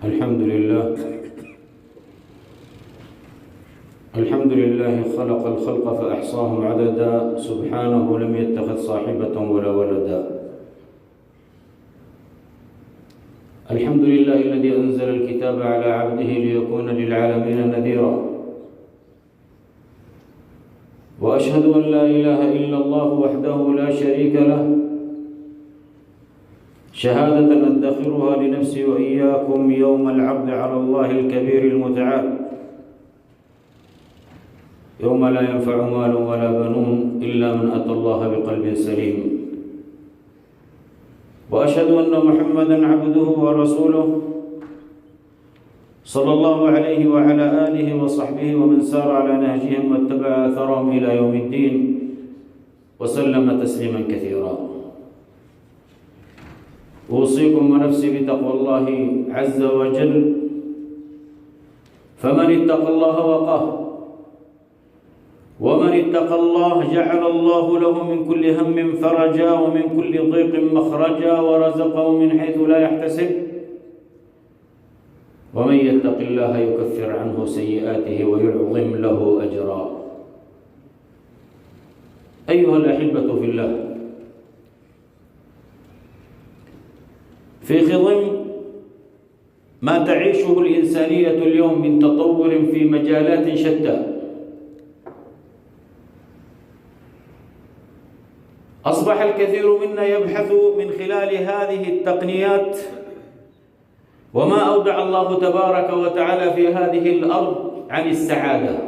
الحمد لله. الحمد لله خلق الخلق فأحصاهم عددا، سبحانه لم يتخذ صاحبة ولا ولدا. الحمد لله الذي أنزل الكتاب على عبده ليكون للعالمين نذيرا، وأشهد أن لا إله إلا الله وحده لا شريك له، شهادة أدخرها لنفسي وإياكم يوم العرض على الله الكبير المتعال، يوم لا ينفع مال ولا بنون إلا من أتى الله بقلب سليم. وأشهد أن محمدًا عبده ورسوله صلى الله عليه وعلى آله وصحبه ومن سار على نهجهم واتبع أثرهم إلى يوم الدين، وسلم تسليمًا كثيرًا. أوصيكم ونفسي بتقوى الله عز وجل، فمن اتقى الله وقاه، ومن اتقى الله جعل الله له من كل هم فرجا، ومن كل ضيق مخرجا، ورزقه من حيث لا يحتسب. ومن يتق الله يكفر عنه سيئاته ويعظم له أجرا. أيها الأحبة في الله، في خضم ما تعيشه الإنسانية اليوم من تطور في مجالات شتى، أصبح الكثير منا يبحث من خلال هذه التقنيات وما أودع الله تبارك وتعالى في هذه الأرض عن السعادة.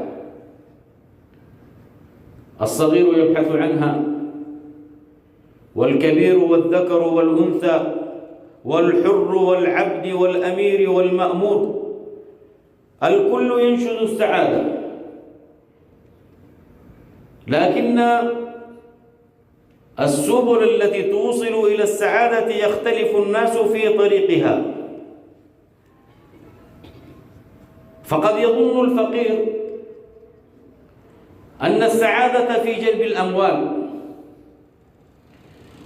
الصغير يبحث عنها، والكبير والذكر والأنثى، والحر والعبد والأمير والمأمور، الكل ينشد السعادة. لكن السبل التي توصل إلى السعادة يختلف الناس في طريقها. فقد يظن الفقير أن السعادة في جلب الأموال،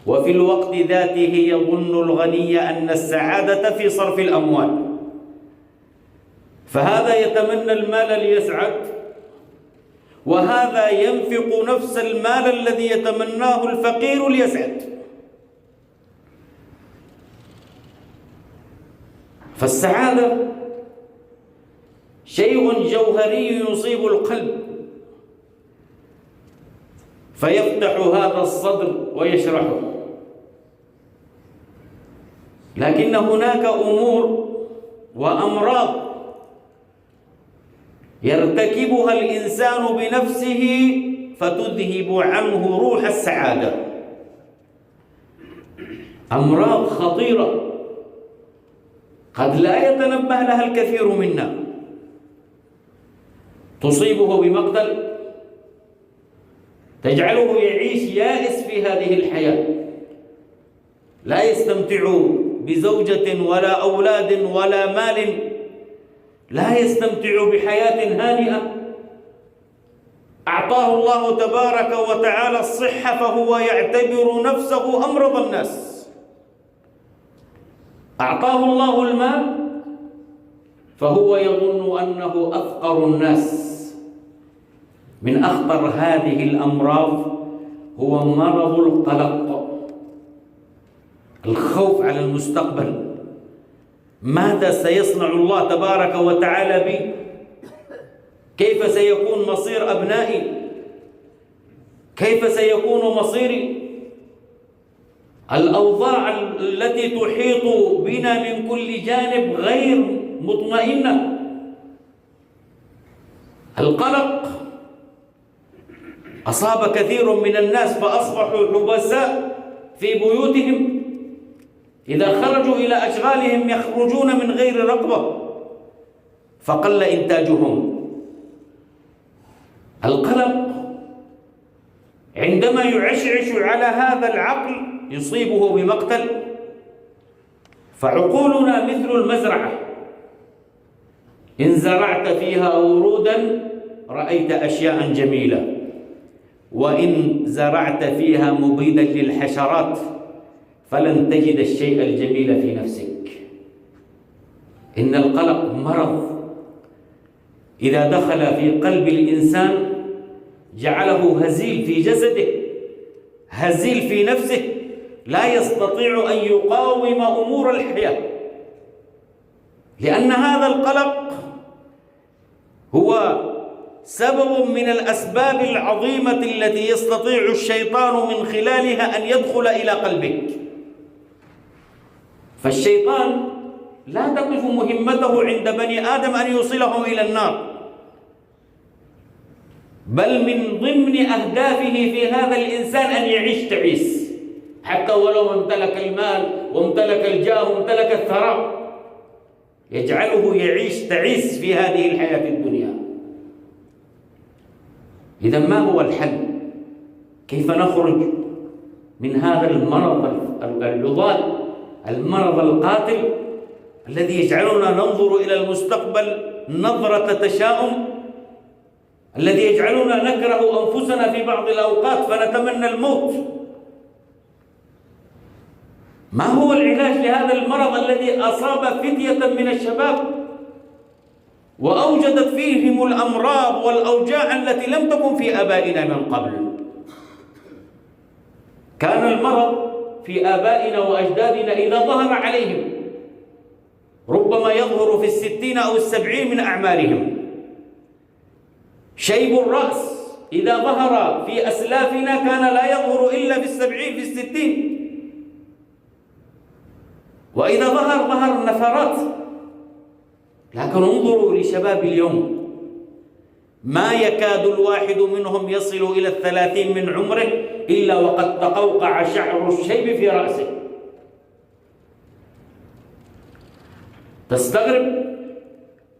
وفي الوقت ذاته يظن الغني أن السعادة في صرف الأموال. فهذا يتمنى المال ليسعد، وهذا ينفق نفس المال الذي يتمناه الفقير ليسعد. فالسعادة شيء جوهري يصيب القلب، فيفتح هذا الصدر ويشرحه. لكن هناك أمور وأمراض يرتكبها الإنسان بنفسه فتذهب عنه روح السعادة، أمراض خطيرة قد لا يتنبه لها الكثير منا، تصيبه بمقتل، تجعله يعيش يائس في هذه الحياة، لا يستمتع بزوجة ولا أولاد ولا مال، لا يستمتع بحياة هانئة. أعطاه الله تبارك وتعالى الصحة فهو يعتبر نفسه أمرض الناس، أعطاه الله المال فهو يظن أنه أفقر الناس. من أخطر هذه الأمراض هو مرض القلق، الخوف على المستقبل. ماذا سيصنع الله تبارك وتعالى بي؟ كيف سيكون مصير أبنائي؟ كيف سيكون مصيري؟ الأوضاع التي تحيط بنا من كل جانب غير مطمئنة. القلق أصاب كثير من الناس فأصبحوا حبساء في بيوتهم، إذا خرجوا إلى أشغالهم يخرجون من غير رغبة، فقل إنتاجهم. القلق عندما يعشعش على هذا العقل يصيبه بمقتل. فعقولنا مثل المزرعة، إن زرعت فيها ورودا رأيت أشياء جميلة، وإن زرعت فيها مبيدا للحشرات فلن تجد الشيء الجميل في نفسك. إن القلق مرض إذا دخل في قلب الإنسان جعله هزيل في جسده، هزيل في نفسه، لا يستطيع أن يقاوم أمور الحياة، لأن هذا القلق هو سبب من الأسباب العظيمة التي يستطيع الشيطان من خلالها أن يدخل إلى قلبك. فالشيطان لا تقف مهمته عند بني آدم أن يوصلهم إلى النار، بل من ضمن أهدافه في هذا الإنسان أن يعيش تعيس، حتى ولو امتلك المال وامتلك الجاه وامتلك الثراء، يجعله يعيش تعيس في هذه الحياة الدنيا. إذا ما هو الحل؟ كيف نخرج من هذا المرض العضال، المرض القاتل الذي يجعلنا ننظر إلى المستقبل نظرة تشاؤم، الذي يجعلنا نكره أنفسنا في بعض الأوقات فنتمنى الموت؟ ما هو العلاج لهذا المرض الذي أصاب فتية من الشباب وأوجدت فيهم الأمراض والأوجاع التي لم تكن في آبائنا من قبل؟ كان المرض في آبائنا وأجدادنا إذا ظهر عليهم ربما يظهر في 60 أو 70 من أعمارهم. شيب الرأس إذا ظهر في أسلافنا كان لا يظهر إلا في 70 في 60، وإذا ظهر نفرات. لكن انظروا لشباب اليوم، ما يكاد الواحد منهم يصل إلى 30 من عمره إلا وقد تقوقع شعر الشيب في رأسه. تستغرب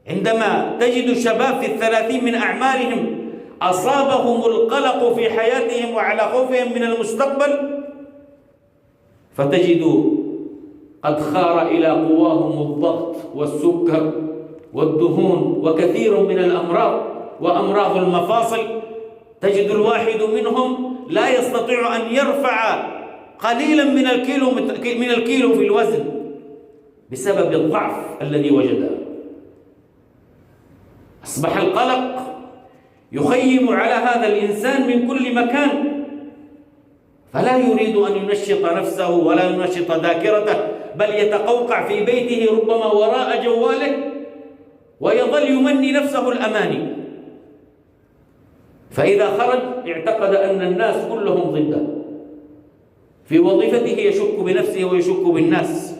عندما تجد شباب في 30 من أعمارهم أصابهم القلق في حياتهم وعلى خوفهم من المستقبل، فتجد قد خار إلى قواهم الضغط والسكر والدهون وكثير من الأمراض وأمراض المفاصل. تجد الواحد منهم لا يستطيع أن يرفع قليلا من الكيلو في الوزن بسبب الضعف الذي وجده. أصبح القلق يخيم على هذا الإنسان من كل مكان، فلا يريد أن ينشط نفسه ولا ينشط ذاكرته، بل يتقوقع في بيته ربما وراء جواله ويظل يمني نفسه الأماني. فإذا خرج اعتقد أن الناس كلهم ضده، في وظيفته يشك بنفسه ويشك بالناس،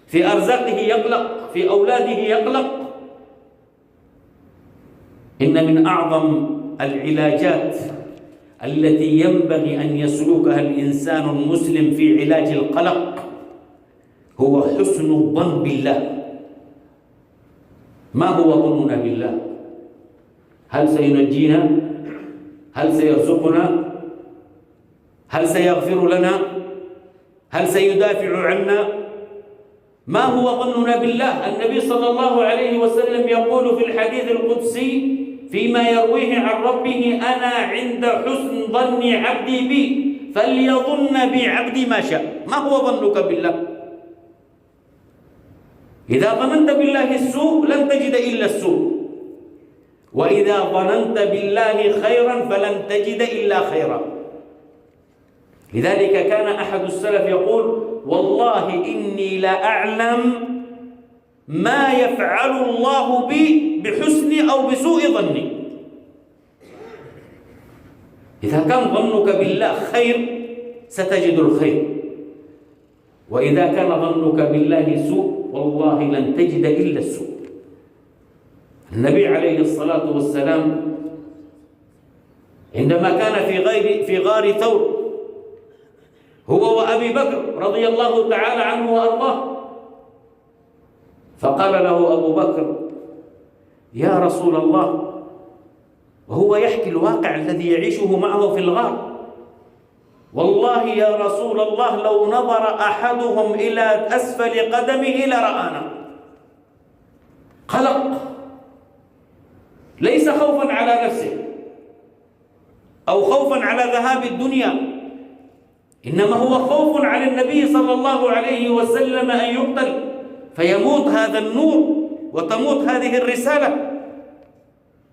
في أرزاقه يقلق، في أولاده يقلق. إن من أعظم العلاجات التي ينبغي أن يسلكها الإنسان المسلم في علاج القلق هو حسن الظن بالله. ما هو ظننا بالله؟ هل سينجينا؟ هل سيرزقنا؟ هل سيغفر لنا؟ هل سيدافع عنا؟ ما هو ظننا بالله؟ النبي صلى الله عليه وسلم يقول في الحديث القدسي فيما يرويه عن ربه: أنا عند حسن ظن عبدي بي فليظن بي عبدي ما شاء. ما هو ظنك بالله؟ إذا ظننت بالله السوء لن تجد إلا السوء، وإذا ظننت بالله خيرا فلن تجد إلا خيرا. لذلك كان أحد السلف يقول: والله إني لأعلم ما يفعل الله بي بحسن أو بسوء ظني. إذا كان ظنك بالله خير ستجد الخير، وإذا كان ظنك بالله سوء والله لن تجد إلا السوء. النبي عليه الصلاة والسلام عندما كان في غار ثور هو وأبي بكر رضي الله تعالى عنه وأرضاه، فقال له أبو بكر: يا رسول الله، وهو يحكي الواقع الذي يعيشه معه في الغار: والله يا رسول الله لو نظر أحدهم إلى أسفل قدمه لرآنا. قلق ليس خوفا على نفسه أو خوفا على ذهاب الدنيا، إنما هو خوف على النبي صلى الله عليه وسلم أن يقتل، فيموت هذا النور وتموت هذه الرسالة.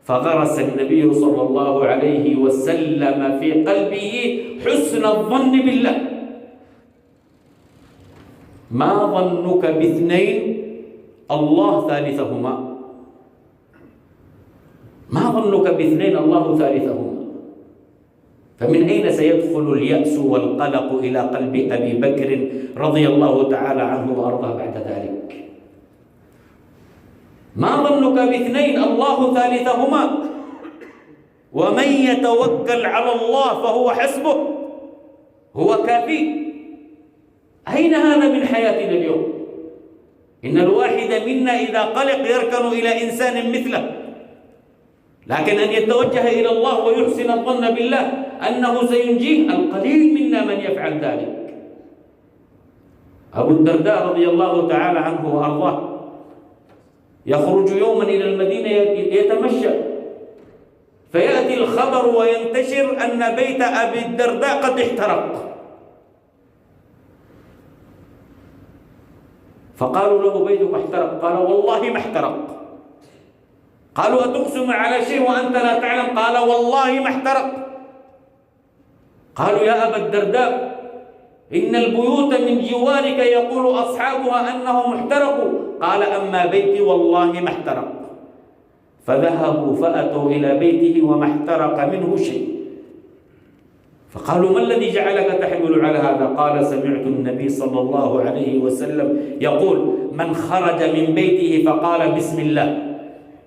فغرس النبي صلى الله عليه وسلم في قلبه حسن الظن بالله. ما ظنك باثنين الله ثالثهما؟ ما ظنك باثنين الله ثالثهما؟ فمن أين سيدخل اليأس والقلق إلى قلب أبي بكر رضي الله تعالى عنه وأرضاه بعد ذلك؟ ما ظنك باثنين الله ثالثهما؟ ومن يتوكل على الله فهو حسبه، هو كافي. أين هذا من حياتنا اليوم؟ إن الواحد منا إذا قلق يركن إلى إنسان مثله، لكن أن يتوجه إلى الله ويحسن الظن بالله أنه سينجيه، القليل منا من يفعل ذلك. أبو الدرداء رضي الله تعالى عنه وأرضاه يخرج يوما إلى المدينة يتمشى، فيأتي الخبر وينتشر أن بيت أبي الدرداء قد احترق. فقالوا له بيتك احترق؟ قال والله ما احترق. قالوا أتقسم على شيء وأنت لا تعلم؟ قال والله ما احترق. قالوا يا أبا الدرداء إن البيوت من جوارك يقول أصحابها أنهم احترقوا. قال أما بيتي والله ما احترق. فذهبوا فأتوا إلى بيته وما احترق منه شيء. فقالوا ما الذي جعلك تحمل على هذا؟ قال سمعت النبي صلى الله عليه وسلم يقول من خرج من بيته فقال بسم الله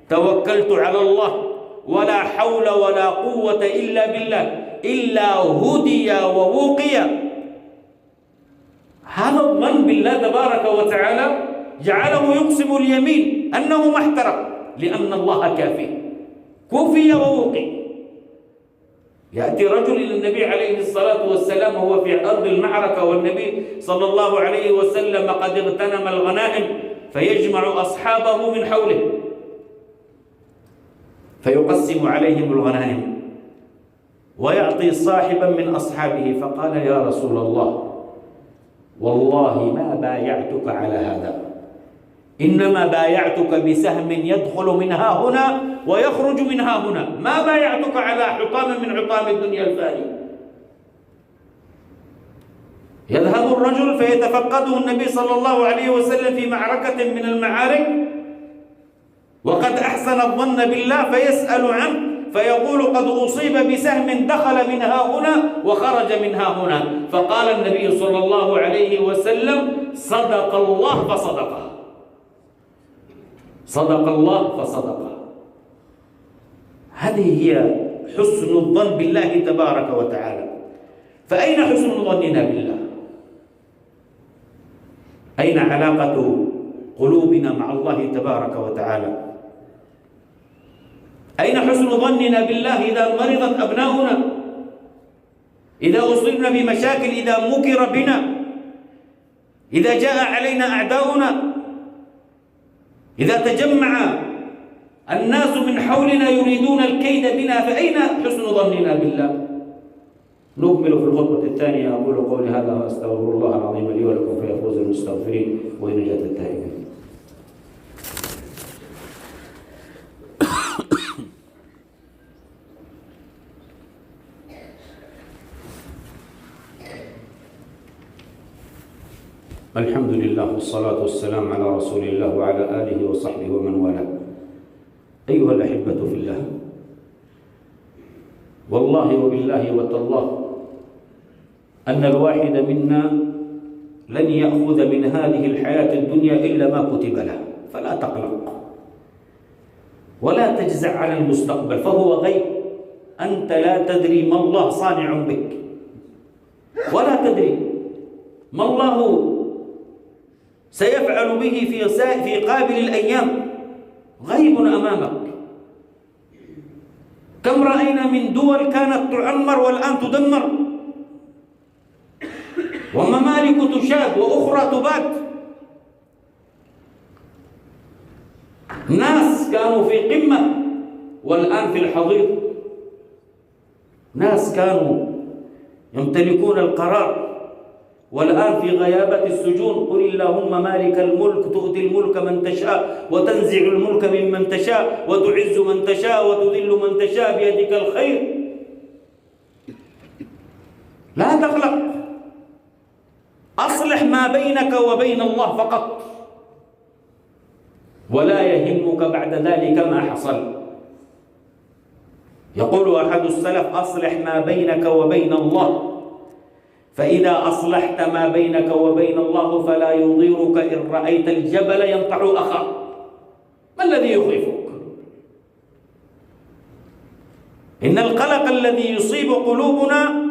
توكلت على الله ولا حول ولا قوة إلا بالله إلا هدي ووقي. هذا الظن بالله تبارك وتعالى جعله يقسم اليمين أنه ما احترق لأن الله كافي، كفي ووقي. يأتي رجل إلى النبي عليه الصلاة والسلام وهو في أرض المعركة والنبي صلى الله عليه وسلم قد اغتنم الغنائم، فيجمع أصحابه من حوله فيقسم عليهم الغنائم ويعطي صاحبا من أصحابه. فقال يا رسول الله والله ما بايعتك على هذا، إنما بايعتك بسهم يدخل منها هنا ويخرج منها هنا، ما بايعتك على حطام من حطام الدنيا الفاني. يذهب الرجل فيتفقده النبي صلى الله عليه وسلم في معركة من المعارك وقد أحسن الظن بالله، فيسأل عنه فيقول قد أصيب بسهم دخل منها هنا وخرج منها هنا. فقال النبي صلى الله عليه وسلم صدق الله فصدقه، صدق الله فصدقه. هذه هي حسن الظن بالله تبارك وتعالى. فأين حسن ظننا بالله؟ أين علاقة قلوبنا مع الله تبارك وتعالى؟ أين حسن ظننا بالله إذا مرضت أبناؤنا، إذا أصبنا بمشاكل، إذا مكر بنا، إذا جاء علينا أعداؤنا، إذا تجمع الناس من حولنا يريدون الكيد بنا، فأين حسن ظننا بالله؟ نكمل في الخطبة الثانية. أقول قولي هذا وأستغفر الله العظيم لي ولكم فيفوز المستغفرين ونجاة التائبين. الحمد لله والصلاة والسلام على رسول الله وعلى آله وصحبه ومن والاه. أيها الأحبة في الله، والله وبالله وتالله أن الواحد منا لن يأخذ من هذه الحياة الدنيا إلا ما كتب له، فلا تقلق ولا تجزع على المستقبل فهو غيب. أنت لا تدري ما الله صانع بك، ولا تدري ما الله سيفعل به في قابل الأيام، غيب أمامك. كم رأينا من دول كانت تعمر والآن تدمر، وممالك تشاد وأخرى تباد. ناس كانوا في قمة والآن في الحضيض، ناس كانوا يمتلكون القرار والآن في غيابة السجون قل اللهم مالك الملك تؤتي الملك من تشاء وتنزع الملك ممن تشاء وتعز من تشاء وتذل من تشاء بيدك الخير. لا تقلق، أصلح ما بينك وبين الله فقط، ولا يهمك بعد ذلك ما حصل. يقول أحد السلف أصلح ما بينك وبين الله، فإذا أصلحت ما بينك وبين الله فلا يضيرك إن رأيت الجبل ينطح أخاه. ما الذي يخيفك؟ إن القلق الذي يصيب قلوبنا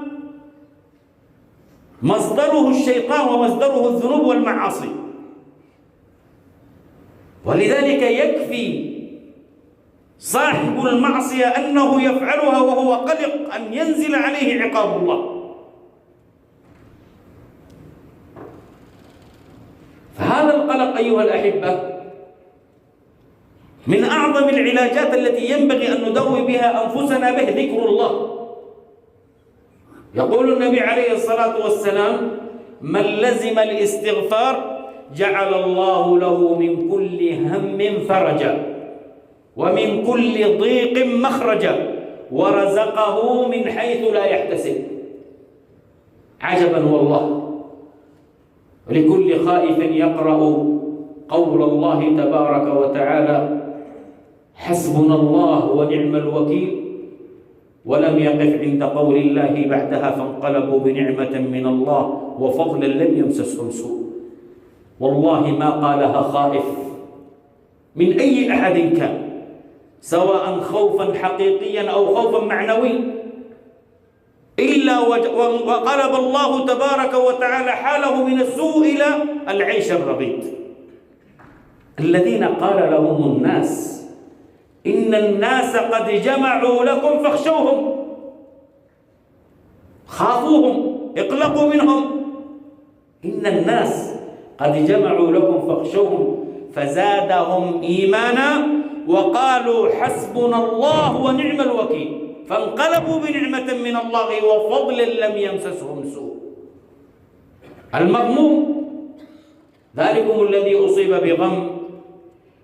مصدره الشيطان ومصدره الذنوب والمعاصي، ولذلك يكفي صاحب المعصية أنه يفعلها وهو قلق أن ينزل عليه عقاب الله. فهذا القلق أيها الأحبة من أعظم العلاجات التي ينبغي أن ندوي بها أنفسنا به ذكر الله. يقول النبي عليه الصلاة والسلام من لزم الاستغفار جعل الله له من كل هم فرجا ومن كل ضيق مخرجا ورزقه من حيث لا يحتسب. عجبا والله لكل خائف يقرأ قول الله تبارك وتعالى حسبنا الله ونعم الوكيل، ولم يقف عند قول الله بعدها فانقلبوا بنعمة من الله وفضل لم يمسسهم سوء. والله ما قالها خائف من أي أحد كان، سواء خوفا حقيقيا أو خوفا معنوي، إلا وقلب الله تبارك وتعالى حاله من السوء إلى العيش الرغيد. الذين قال لهم الناس إن الناس قد جمعوا لكم فاخشوهم، خافوهم، اقلقوا منهم. إن الناس قد جمعوا لكم فاخشوهم فزادهم إيمانا وقالوا حسبنا الله ونعم الوكيل، فانقلبوا بنعمة من الله وفضل لم يمسسهم سوء. المغموم ذلكم الذي أصيب بغم،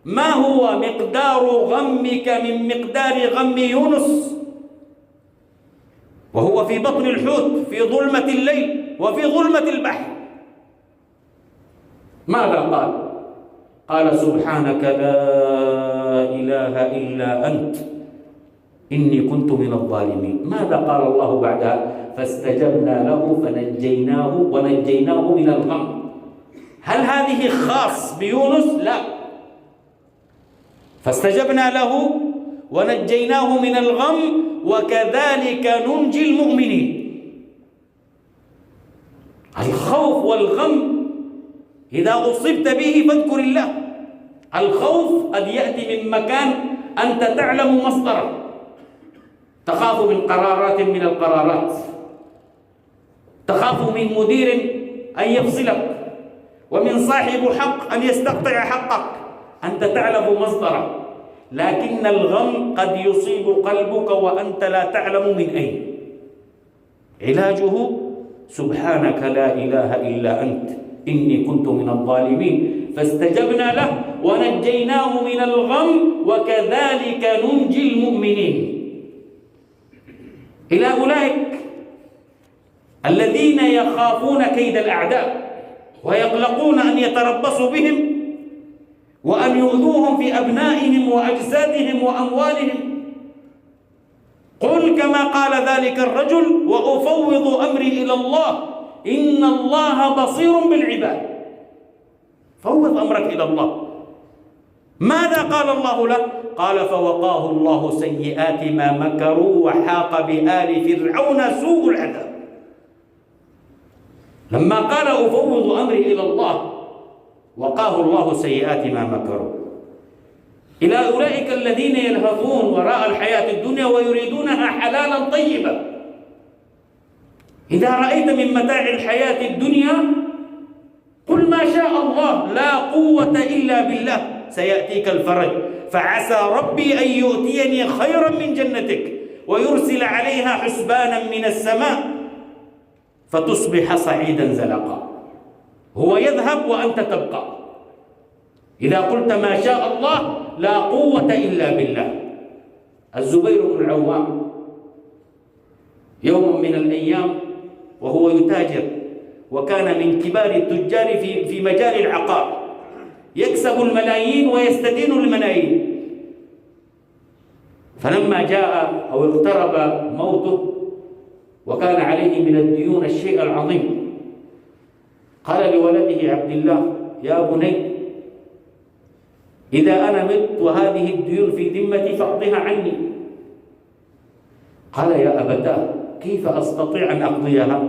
ما هو مقدار غمك من مقدار غم يونس وهو في بطن الحوت في ظلمة الليل وفي ظلمة البحر؟ ماذا قال؟ قال سبحانك لا إله إلا أنت إني كنت من الظالمين. ماذا قال الله بعدها؟ فاستجبنا له فنجيناه ونجيناه من الغم. هل هذه خاص بيونس؟ لا. فاستجبنا له ونجيناه من الغم وكذلك ننجي المؤمنين. الخوف والغم إذا أصبت به فاذكر الله. الخوف قد يأتي من مكان أنت تعلم مصدره، تخاف من قرارات من القرارات، تخاف من مدير أن يفصلك، ومن صاحب حق أن يستقطع حقك، أنت تعلم مصدره. لكن الغم قد يصيب قلبك وأنت لا تعلم من أين. علاجه سبحانك لا إله إلا أنت إني كنت من الظالمين فاستجبنا له ونجيناه من الغم وكذلك ننجي المؤمنين. إلى أولئك الذين يخافون كيد الأعداء ويقلقون أن يتربصوا بهم وأن يؤذوهم في أبنائهم وأجسادهم وأموالهم، قل كما قال ذلك الرجل وأفوض أمري إلى الله إن الله بصير بالعباد. فوض أمرك إلى الله. ماذا قال الله له؟ قال فوقاه الله سيئات ما مكروا وحاق بآل فرعون سوء العذاب. لما قال أفوض أمري إلى الله وقاه الله سيئات ما مكروا. إلى أولئك الذين يلهثون وراء الحياة الدنيا ويريدونها حلالا طيبا. إذا رأيت من متاع الحياة الدنيا قل ما شاء الله لا قوة إلا بالله سيأتيك الفرج، فعسى ربي أن يؤتيني خيرا من جنتك ويرسل عليها حسبانا من السماء. فتصبح صعيدا زلقا. هو يذهب وأنت تبقى. إذا قلت ما شاء الله لا قوة إلا بالله. الزبير بن العوام يوم من الأيام وهو يتاجر، وكان من كبار التجار في مجال العقار، يكسب الملايين ويستدين الملايين. فلما جاء أو اقترب موته وكان عليه من الديون الشيء العظيم، قال لولده عبد الله: يا بني، إذا أنا مت وهذه الديون في ذمتي فاقضها عني. قال: يا أبتاه، كيف أستطيع أن أقضيها؟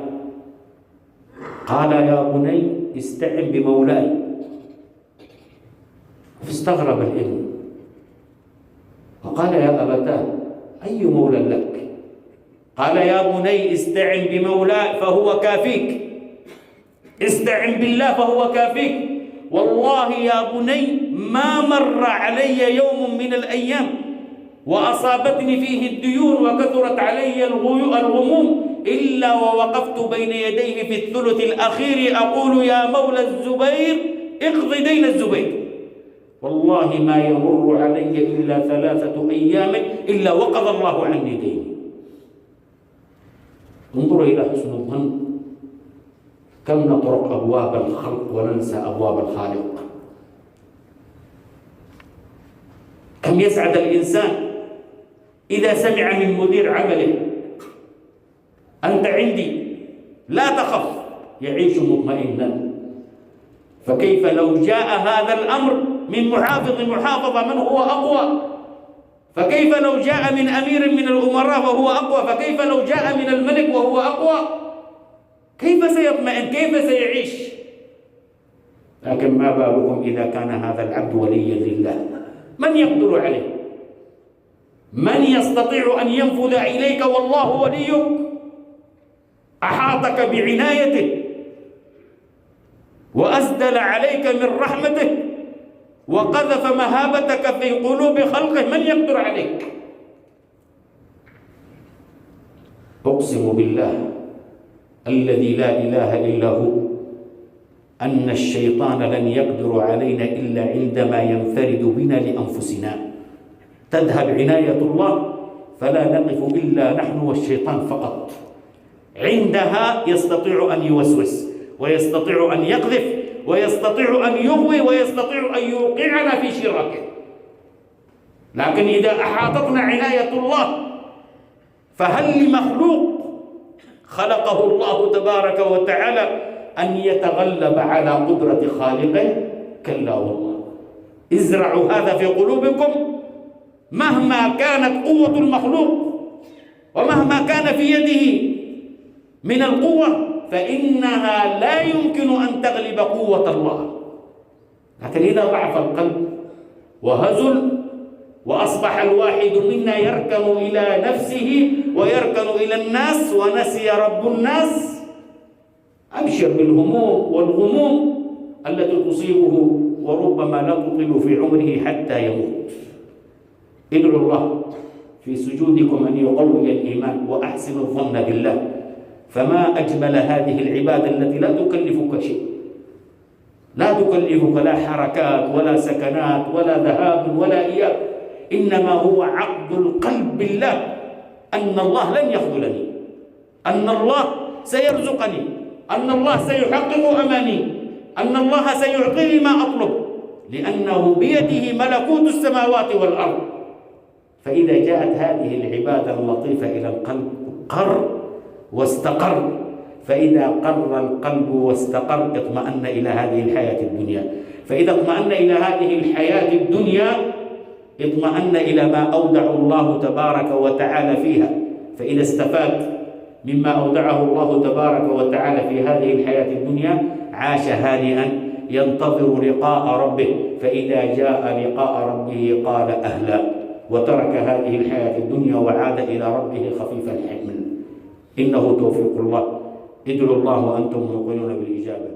قال: يا بني، استعن بمولاي. فاستغرب الابن وقال: يا أبتاه، أي مولى لك؟ قال: يا بني، استعن بمولاي فهو كافيك، استعن بالله فهو كافيك. والله يا بني ما مر علي يوم من الأيام وأصابتني فيه الديون وكثرت علي الغموم إلا ووقفت بين يديه في الثلث الأخير أقول: يا مولى الزبير اقض دين الزبير. والله ما يمر علي إلا 3 أيام إلا وقضى الله عني ديني. انظروا إلى حسن الظن، كم نطرق أبواب الخلق وننسى أبواب الخالق. كم يسعد الإنسان إذا سمع من مدير عمله: أنت عندي لا تخف، يعيش مطمئنا. فكيف لو جاء هذا الأمر من محافظ محافظة من هو أقوى؟ فكيف لو جاء من أمير من الأمراء وهو أقوى؟ فكيف لو جاء من الملك وهو أقوى؟ كيف سيطمئن؟ كيف سيعيش؟ لكن ما بالكم إذا كان هذا العبد وليا لله؟ من يقدر عليه؟ من يستطيع أن ينفذ إليك والله وليك؟ أحاطك بعنايته وأسدل عليك من رحمته وقذف مهابتك في قلوب خلقه. من يقدر عليك؟ أقسم بالله الذي لا إله إلا هو أن الشيطان لن يقدر علينا إلا عندما ينفرد بنا لأنفسنا. تذهب عناية الله فلا نقف إلا نحن والشيطان فقط. عندها يستطيع أن يوسوس ويستطيع أن يقذف ويستطيع أن يغوي ويستطيع أن يوقعنا في شراكه. لكن إذا أحاطتنا عناية الله فهل لمخلوق خلقه الله تبارك وتعالى أن يتغلب على قدرة خالقه؟ كلا والله. ازرعوا هذا في قلوبكم. مهما كانت قوة المخلوق ومهما كان في يده من القوة فإنها لا يمكن أن تغلب قوة الله. لكن إذا ضعف القلب وهزل وأصبح الواحد منا يركن إلى نفسه ويركن إلى الناس ونسي رب الناس، أبشر بالهموم والغموم التي تصيبه وربما لا تطيل في عمره حتى يموت. ادعوا الله في سجودكم أن يقوي الإيمان وأحسنوا الظن بالله. فما أجمل هذه العبادة التي لا تكلفك شيء، لا تكلفك لا حركات ولا سكنات ولا ذهاب ولا إياب، إنما هو عقد القلب بالله أن الله لن يخذلني، أن الله سيرزقني، أن الله سيحقق أماني، أن الله سيعطيني ما أطلب، لأنه بيده ملكوت السماوات والأرض. فإذا جاءت هذه العبادة اللطيفة إلى القلب قر واستقر. فإذا قر القلب واستقر اطمأن إلى هذه الحياة الدنيا. فإذا اطمأن إلى هذه الحياة الدنيا اطمأن إلى ما أودع الله تبارك وتعالى فيها. فإذا استفاد مما أودعه الله تبارك وتعالى في هذه الحياة الدنيا عاش هانئا ينتظر لقاء ربه. فإذا جاء لقاء ربه قال أهلا، وترك هذه الحياة الدنيا وعاد إلى ربه خفيف الحمل. إنه توفيق الله. ادعوا الله وأنتم موقنون بالإجابة.